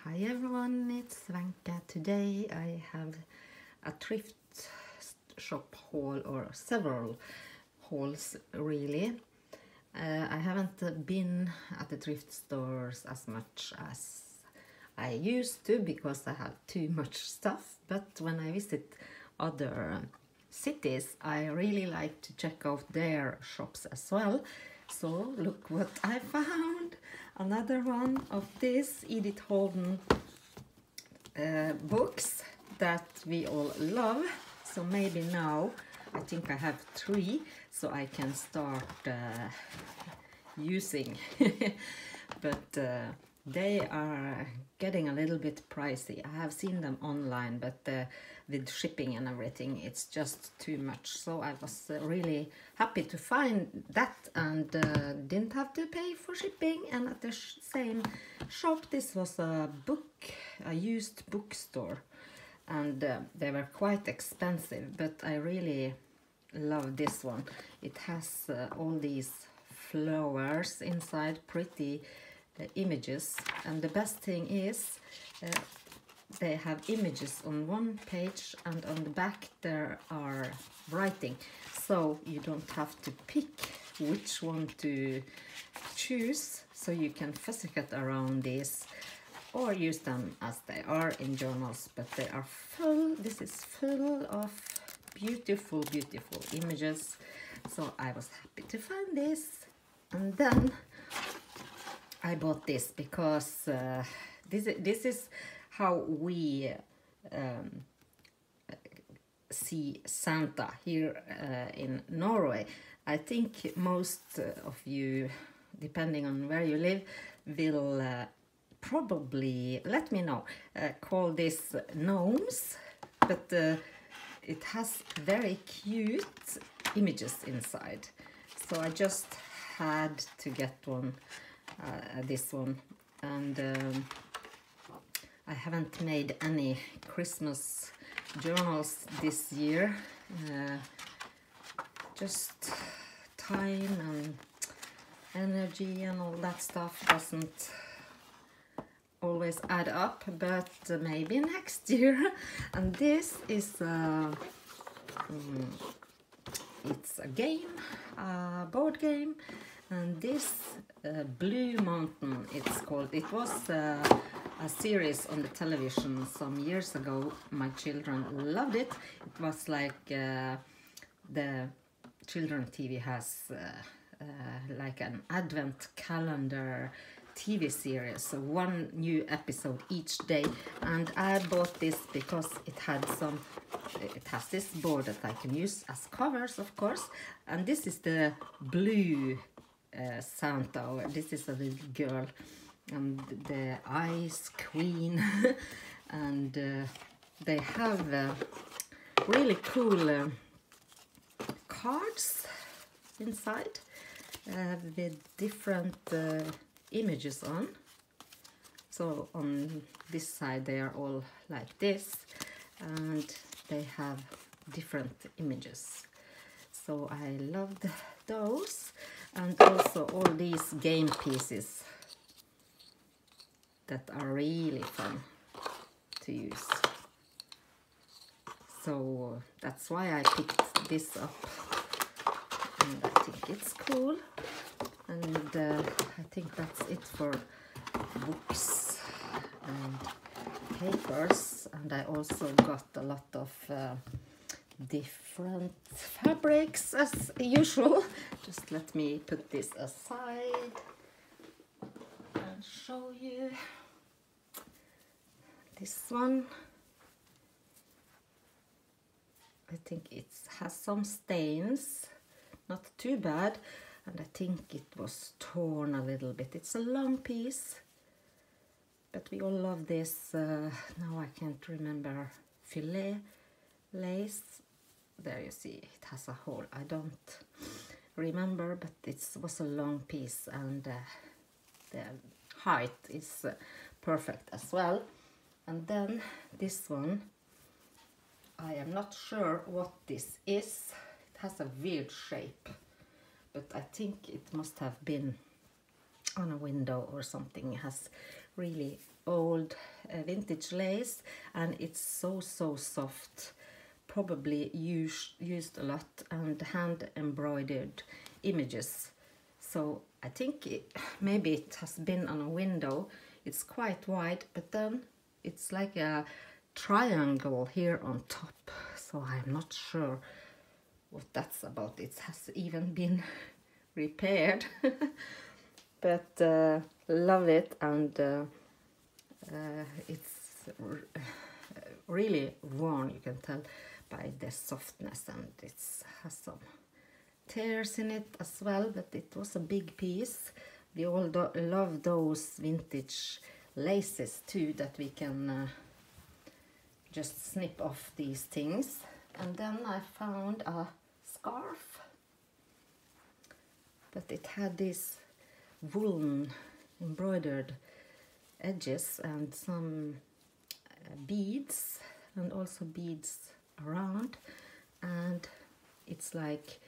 Hi everyone, it's Svanka. Today I have a thrift shop haul, or several hauls really. I haven't been at the thrift stores as much as I used to because I have too much stuff, but when I visit other cities I really like to check out their shops as well. So look what I found! Another one of these Edith Holden books that we all love. So maybe now I think I have 3, so I can start using. But they are getting a little bit pricey. I have seen them online, but with shipping and everything, it's just too much. So I was really happy to find that and didn't have to pay for shipping. And at the same shop, this was a used bookstore, and they were quite expensive, but I really love this one. It has all these flowers inside, pretty images, and the best thing is they have images on one page and on the back there are writing, so you don't have to pick which one to choose, so you can fussy cut around these or use them as they are in journals. But they are full, this is full of beautiful images, so I was happy to find this. And then I bought this because this is how we see Santa here in Norway. I think most of you, depending on where you live, will probably, let me know, call this gnomes, but it has very cute images inside. So I just had to get one, this one, and I haven't made any Christmas journals this year. Just time and energy and all that stuff doesn't always add up, but maybe next year. And this is it's a game, a board game, and this Blue Mountain, it's called. It was a series on the television some years ago. My children loved it. It was like the children TV has like an advent calendar TV series, so one new episode each day. And I bought this because it has this board that I can use as covers, of course. And this is the blue Santa, or this is a little girl, and the Ice Queen. And they have really cool cards inside with different images on. So on this side they are all like this, and they have different images. So I loved those, and also all these game pieces that are really fun to use. So that's why I picked this up, and I think it's cool. And I think that's it for books and papers. And I also got a lot of different fabrics as usual. Just let me put this aside and show you. This one, I think it has some stains, not too bad. And I think it was torn a little bit. It's a long piece, but we all love this. Now I can't remember, filet lace. There you see, it has a hole. I don't remember, but it was a long piece, and the height is perfect as well. And then this one, I am not sure what this is. It has a weird shape, but I think it must have been on a window or something. It has really old vintage lace, and it's so soft, probably used a lot, and hand embroidered images. So I think maybe it has been on a window. It's quite wide, but then it's like a triangle here on top, so I'm not sure what that's about. It has even been repaired. But love it, and it's really worn, you can tell by the softness, and it has some tears in it as well, but it was a big piece. We all love those vintage laces too, that we can just snip off these things. And then I found a scarf, but it had this woolen embroidered edges and some beads, and also beads around, and it's like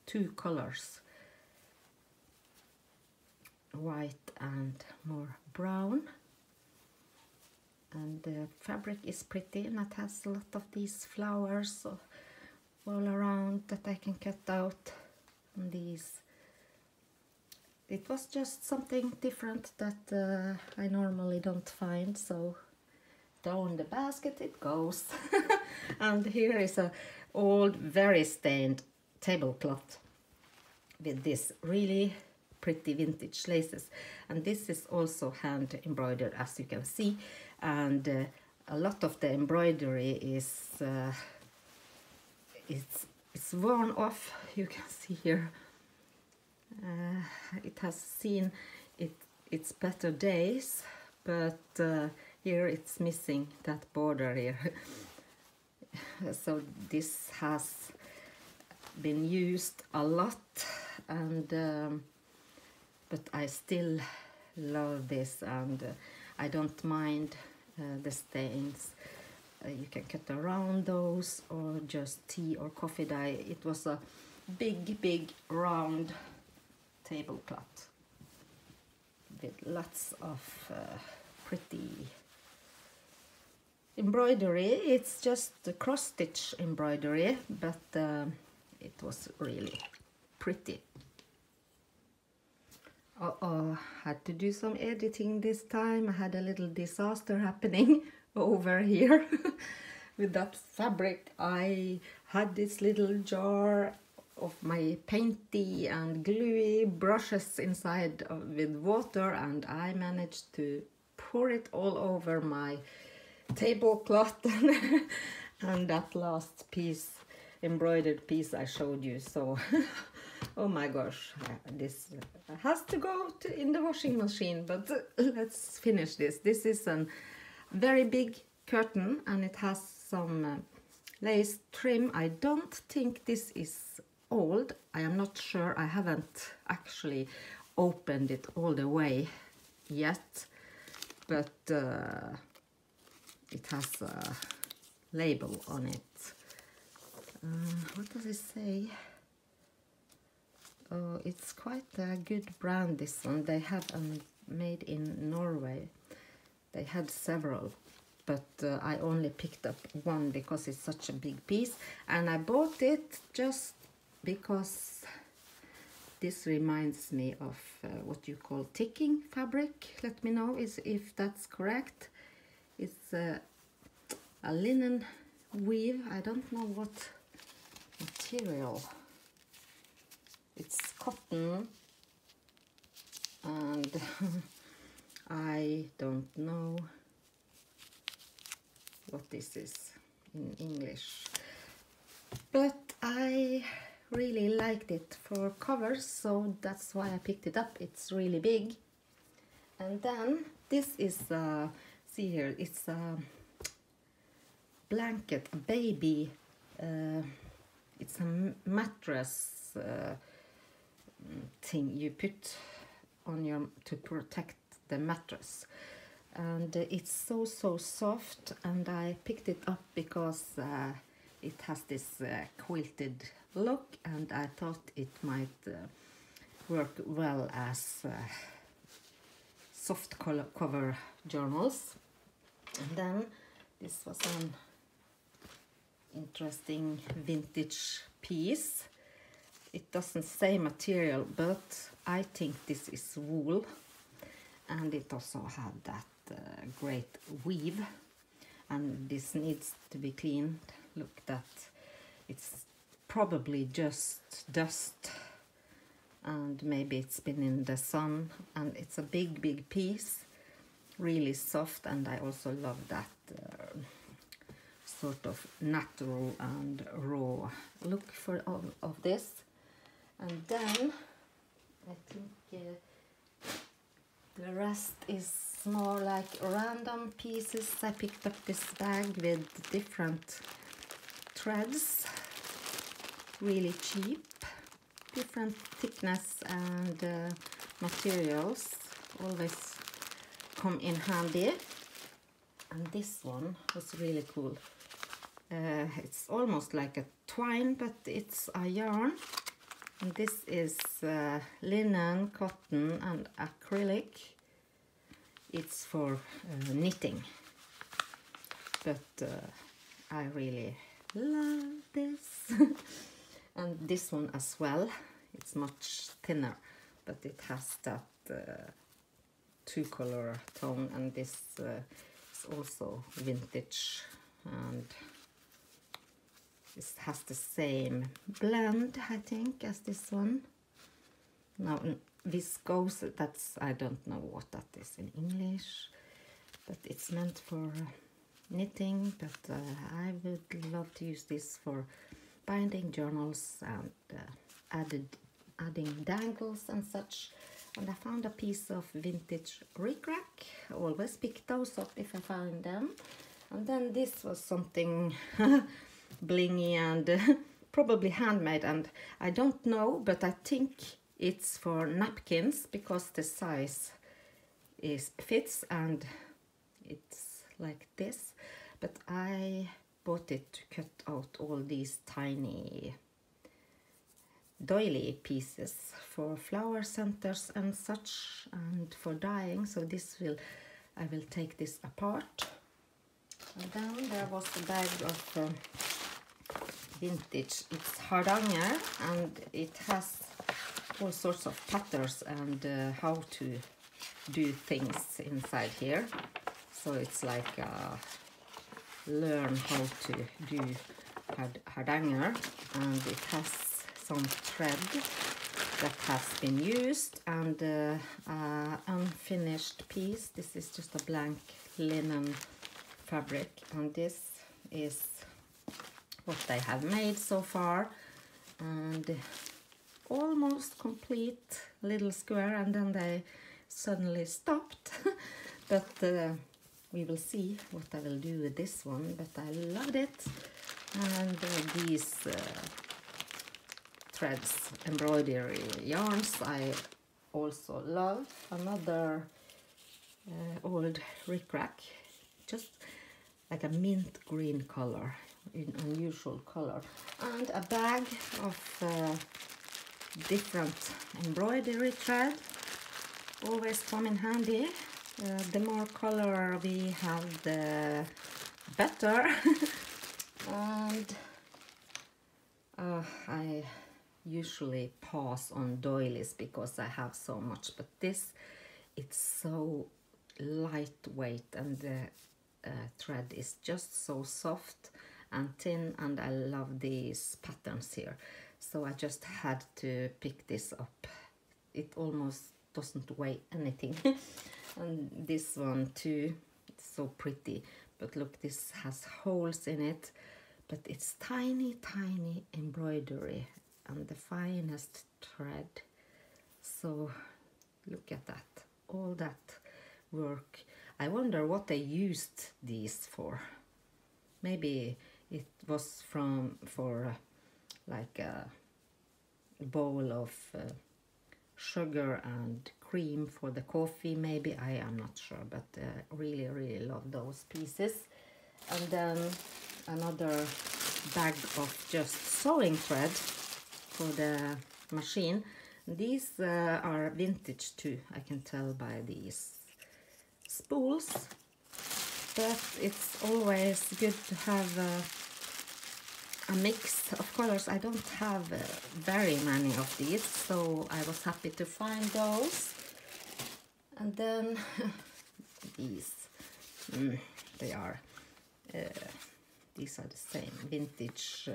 two colors, white and more brown, and the fabric is pretty, and it has a lot of these flowers all around that I can cut out on these. It was just something different that I normally don't find, so down the basket it goes. And here is a old, very stained tablecloth with this really pretty vintage laces, and this is also hand embroidered, as you can see, and a lot of the embroidery is it's worn off. You can see here it has seen its better days, but here it's missing that border here. So this has been used a lot, and but I still love this, and I don't mind the stains. You can cut around those or just tea or coffee dye. It was a big round tablecloth with lots of pretty embroidery. It's just the cross stitch embroidery, but it was really pretty. Had to do some editing this time. I had a little disaster happening over here with that fabric. I had this little jar of my painty and gluey brushes inside with water, and I managed to pour it all over my tablecloth and that last piece, embroidered piece I showed you. So oh my gosh, this has to go in the washing machine, but let's finish this. This is a very big curtain, and it has some lace trim. I don't think this is old. I am not sure. I haven't actually opened it all the way yet, but it has a label on it. What does it say? Oh, it's quite a good brand, this one. They have made in Norway. They had several, but I only picked up one because it's such a big piece, and I bought it just because this reminds me of what you call ticking fabric. Let me know if that's correct. It's a linen weave. I don't know what material. It's cotton, and I don't know what this is in English, but I really liked it for covers, so that's why I picked it up. It's really big. And then this is see here, it's a blanket, a baby, it's a mattress thing you put on your to protect the mattress, and it's so soft, and I picked it up because it has this quilted look, and I thought it might work well as soft cover journals. And then this was an interesting vintage piece. It doesn't say material, but I think this is wool, and it also had that great weave, and this needs to be cleaned. Look, that it's probably just dust, and maybe it's been in the sun, and it's a big piece, really soft. And I also love that sort of natural and raw look for of this. And then I think the rest is more like random pieces. I picked up this bag with different threads, really cheap, different thickness and materials, always come in handy. And this one was really cool. It's almost like a twine, but it's a yarn. And this is linen, cotton and acrylic. It's for knitting. But I really love this. And this one as well. It's much thinner, but it has that two-color tone. And this is also vintage, and this has the same blend, I think, as this one. Now, viscose, that's, I don't know what that is in English, but it's meant for knitting. But I would love to use this for binding journals and adding dangles and such. And I found a piece of vintage rickrack. I always pick those up if I find them. And then this was something blingy and probably handmade, and I don't know, but I think it's for napkins because the size fits and it's like this. But I bought it to cut out all these tiny doily pieces for flower centers and such, and for dyeing. So I will take this apart. And then there was a bag of vintage. It's Hardanger, and it has all sorts of patterns and how to do things inside here. So it's like learn how to do Hardanger, and it has some thread that has been used, and unfinished piece. This is just a blank linen fabric, and this is what they have made so far, and almost complete little square, and then they suddenly stopped. But we will see what I will do with this one. But I loved it, and these threads, embroidery yarns, I also love. Another old rickrack, just like a mint green color, in unusual color, and a bag of different embroidery thread, always come in handy. The more color we have, the better. And I usually pass on doilies because I have so much, but this, it's so lightweight, and the thread is just so soft and thin, and I love these patterns here. So I just had to pick this up. It almost doesn't weigh anything. And this one too, it's so pretty. But look, this has holes in it, but it's tiny embroidery and the finest thread. So look at that, all that work. I wonder what they used these for. Maybe it was for like a bowl of sugar and cream for the coffee, maybe. I am not sure, but really love those pieces. And then another bag of just sewing thread for the machine. These are vintage too, I can tell by these spools, but it's always good to have a mix of colors. I don't have very many of these, so I was happy to find those. And then these, they are these are the same vintage,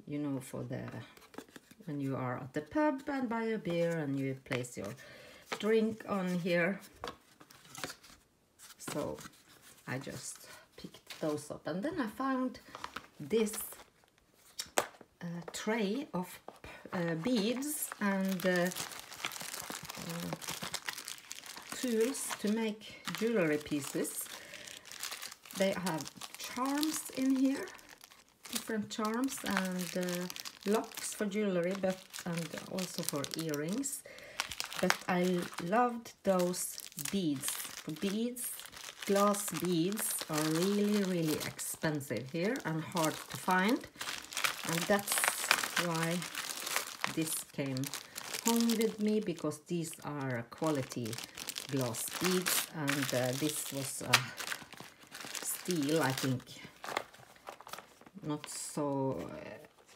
you know, for the when you are at the pub and buy a beer and you place your drink on here. So I just picked those up, and then I found this tray of beads and tools to make jewelry pieces. They have charms in here, different charms, and locks for jewelry, and also for earrings. But I loved those beads. Glass beads are really expensive here and hard to find, and that's why this came home with me, because these are quality glass beads, and this was steel, I think. Not so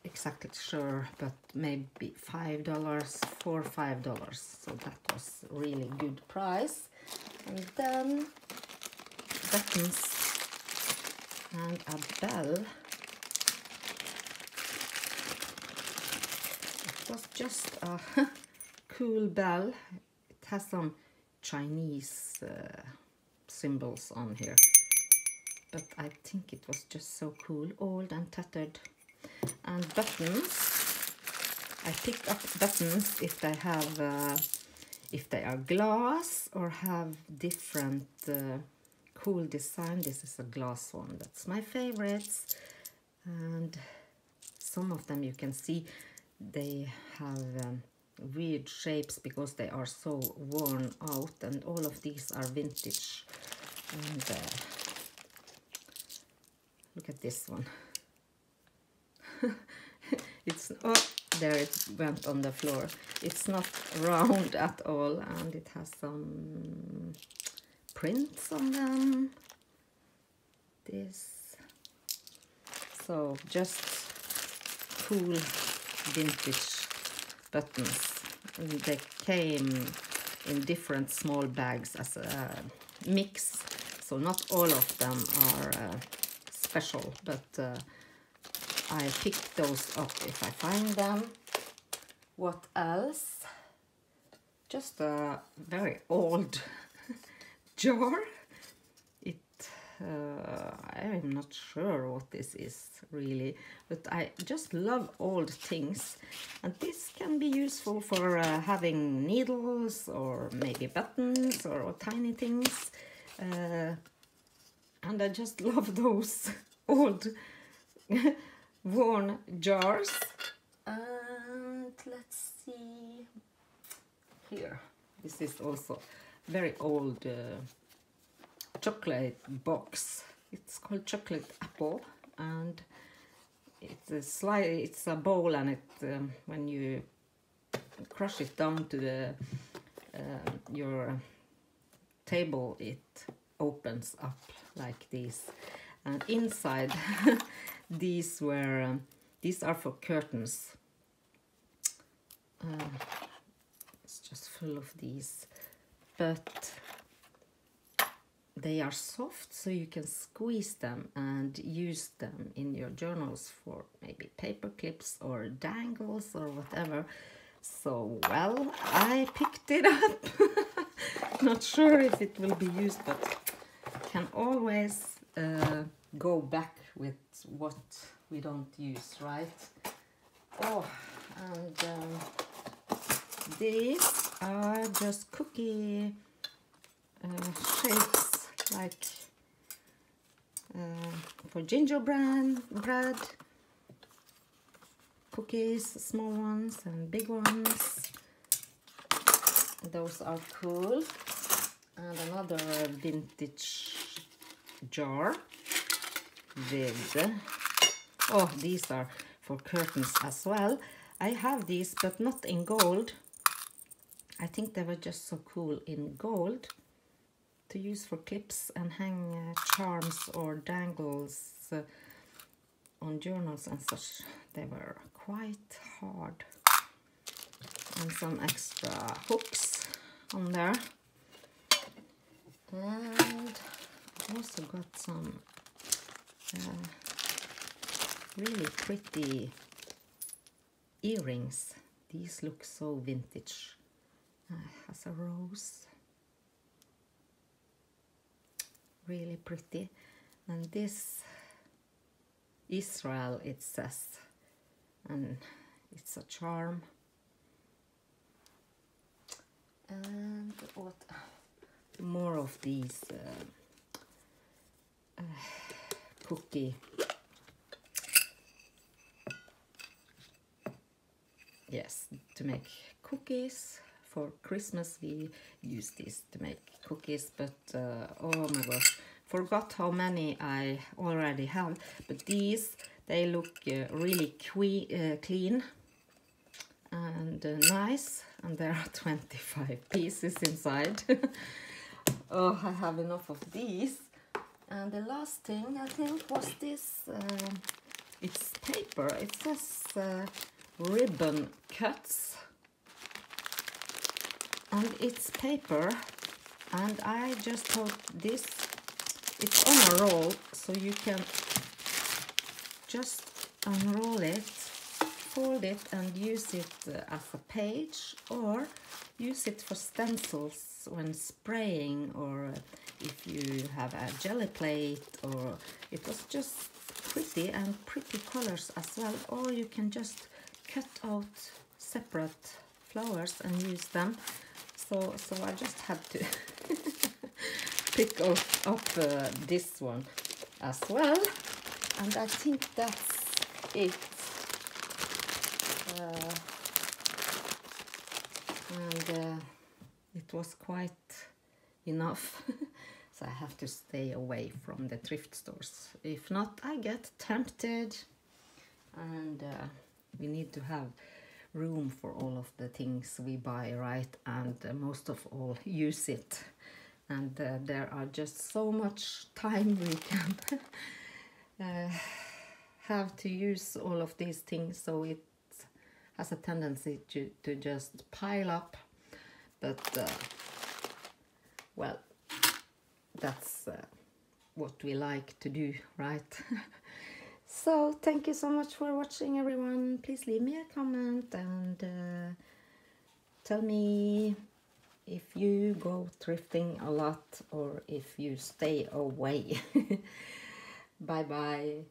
exactly sure, but maybe $5, $4 or $5. So that was really good price. And then buttons and a bell. It was just a cool bell. It has some Chinese symbols on here, but I think it was just so cool, old and tattered. And buttons, I pick up buttons if they have if they are glass or have different cool design. This is a glass one, that's my favorites. And some of them you can see they have weird shapes because they are so worn out, and all of these are vintage. And look at this one. It's, oh, there it went on the floor. It's not round at all, and it has some prints on them. This, so just cool vintage buttons. And they came in different small bags as a mix, so not all of them are special, but I pick those up if I find them. What else? Just a very old jar. I'm not sure what this is really, but I just love old things, and this can be useful for having needles or maybe buttons or tiny things, and I just love those old worn jars. And let's see here, this is also very old chocolate box. It's called Chocolate Apple, and it's a bowl, and it when you crush it down to the your table, it opens up like this, and inside these are for curtains. It's just full of these, but they are soft, so you can squeeze them and use them in your journals for maybe paper clips or dangles or whatever. So, well, I picked it up. Not sure if it will be used, but can always go back with what we don't use, right? Oh, and these are just cookie shapes, like for gingerbread cookies, small ones and big ones. Those are cool. And another vintage jar with, oh, these are for curtains as well. I have these, but not in gold. I think they were just so cool in gold. to use for clips and hang charms or dangles on journals and such. They were quite hard. And some extra hooks on there. And I also got some really pretty earrings. These look so vintage. Has a rose. Really pretty. And this Israel, it says, and it's a charm. And what more of these cookie. Yes, to make cookies for Christmas. We use this to make cookies, but oh my gosh, forgot how many I already have. But these, they look really clean and nice, and there are 25 pieces inside. Oh, I have enough of these. And the last thing I think was this. It's paper. It says ribbon cuts, and it's paper. And I just thought this, it's on a roll, so you can just unroll it, fold it, and use it as a page, or use it for stencils when spraying, or if you have a jelly plate. Or it was just pretty, and pretty colors as well. Or you can just cut out separate flowers and use them. So I just had to pick up this one as well. And I think that's it. It was quite enough. So I have to stay away from the thrift stores. If not, I get tempted. And we need to have room for all of the things we buy, right? And most of all, use it. And there are just so much time we can have to use all of these things, so it has a tendency to just pile up. But well, that's what we like to do, right? So thank you so much for watching, everyone. Please leave me a comment and tell me if you go thrifting a lot or if you stay away. Bye bye.